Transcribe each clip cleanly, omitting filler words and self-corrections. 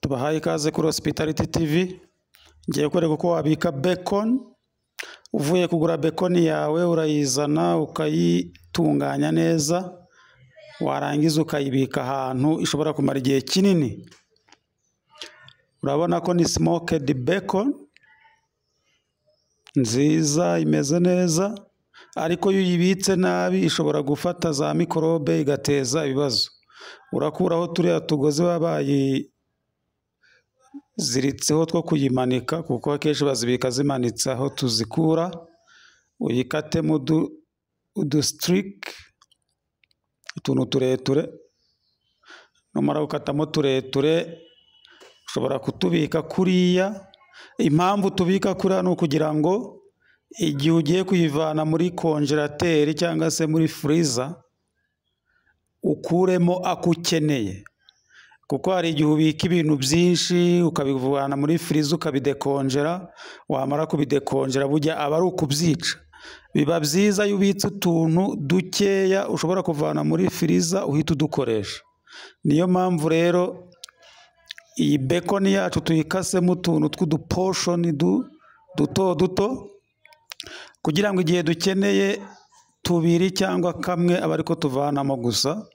tubahaye ikaze kuri Hospitality TV. Ngiye kwereka uko wabika bacon. Uvuye kugura bacon yawe urayizana ukayitunganya neza, warangiza ukayibika ahantu ishobora kumara igihe kinini. Urabona ko ni smoked bacon nziza, imeze neza, ariko iyo uyibitse nabi ishobora gufata za mikorobe igateza ibibazo. Urakuraho turiya tugozi wabaye ziritseho two kuyimanika, kuko akenshi bazibika zimanitse aho tuzikura. Uyikatemo udustrik, utuntu tureture. Numara gukatamo tureture ushobora kutubika kuriya. Impamvu tubika kuriya ni ukugira ngo igihe ugiye kuyivana muri konjerateri cyangwa se muri freezer ukuremo ako ukeneye, kuko hari igihe ubika ibintu byinshi ukabivana muri freezer ukabidekonjera, wamara kubidekonjera burya aba ari ukubyica. Biba byiza iyo ubitse utuntu dukeya ushobora kuvana muri freezer uhita udukoresha. Niyo mpamvu rero iyi bacon yacu tuyikasemo utuntu tw'uduportion duto duto, kugira ngo igihe dukeneye tubiri cyangwa kamwe aba ariko tuvanamo gusa,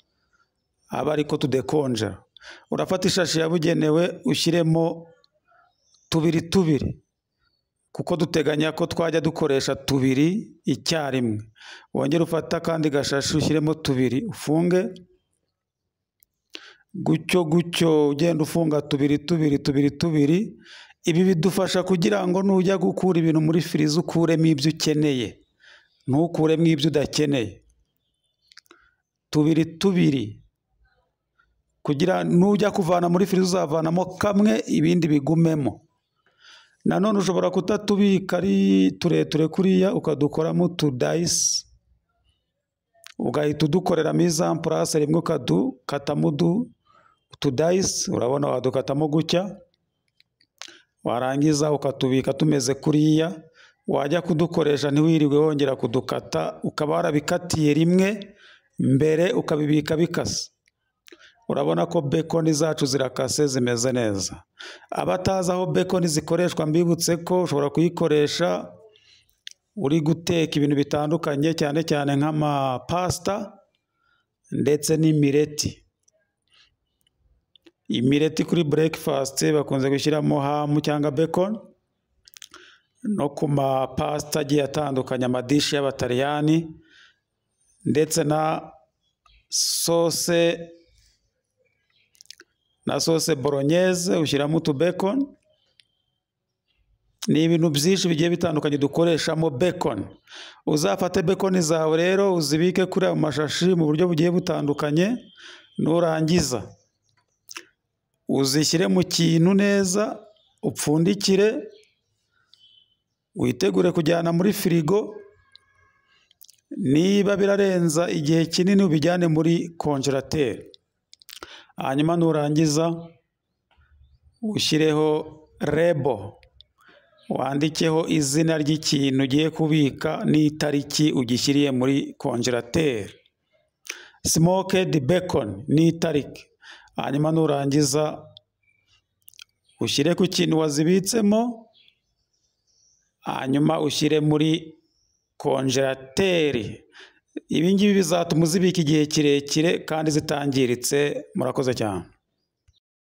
aba ariko tudekonjera. Urafata ishashi yabugenewe ushyiremo tubiri, kuko duteganya ko twajya dukoresha tubiri icyarimwe. Wongere ufata kandi gashashi ushyiremo tubiri, ufunge gutyo ugenda ufunga tubiri. Ibi bidufasha kugira ngo nujya gukura ibintu muri freezer ukuremo ibyo ukeneye, ntukuremo ibyo udakeneye. Tubiri kugira nujya kuvana muri freezer uzavanamo kamwe ibindi bigumemo. Nanone ushobora kutatubika ari tureture kuriya ukadukoramo tudayisi, ugahita udukorera mise en place rimwe ukadukatamo tudayisi. Urabona wadukatamo gutya, warangiza ukatubika tumeze kuriya. Wajya kudukoresha ntiwirirwe wongera kudukata, ukaba warabikatiye rimwe mbere ukabibika bikase. Urabona ko bacon zacu zirakase zimeze neza. Abatazi aho bacon zikoreshwa mbibutse ko ushobora kuyikoresha uri guteka ibintu bitandukanye, cyane cyane nk'amapasta ndetse n'imireti. Imireti kuri breakfast bakunze gushyiramo hamu cyangwa bacon, no ku mapasta agiye atandukanye, amadishi y'abataliyani, ndetse na sauce bolognese ushyiramo utubacon. Ni ibintu byinshi bigiye bitandukanye dukoreshamo bacon. Uzafate bacon zawe rero uzibike kuri ayo mashashi mu buryo bugiye butandukanye, nurangiza uzishyire mu kintu neza, upfundikire, witegure kujyana muri firigo. Niba birarenza igihe kinini ubijyane muri konjerateri. Hanyuma nurangiza ushyireho lebo, wandikeho izina ry'ikintu ugiye kubika n'itariki ugishyiriye muri konjerateri. Smoked bacon n'itariki. Hanyuma nurangiza ushyire ku kintu wazibitsemo, hanyuma ushyire muri konjerateri. Ibi ngibi bizatuma uzibika igihe kirekire kandi zitangiritse. Murakoze cyane.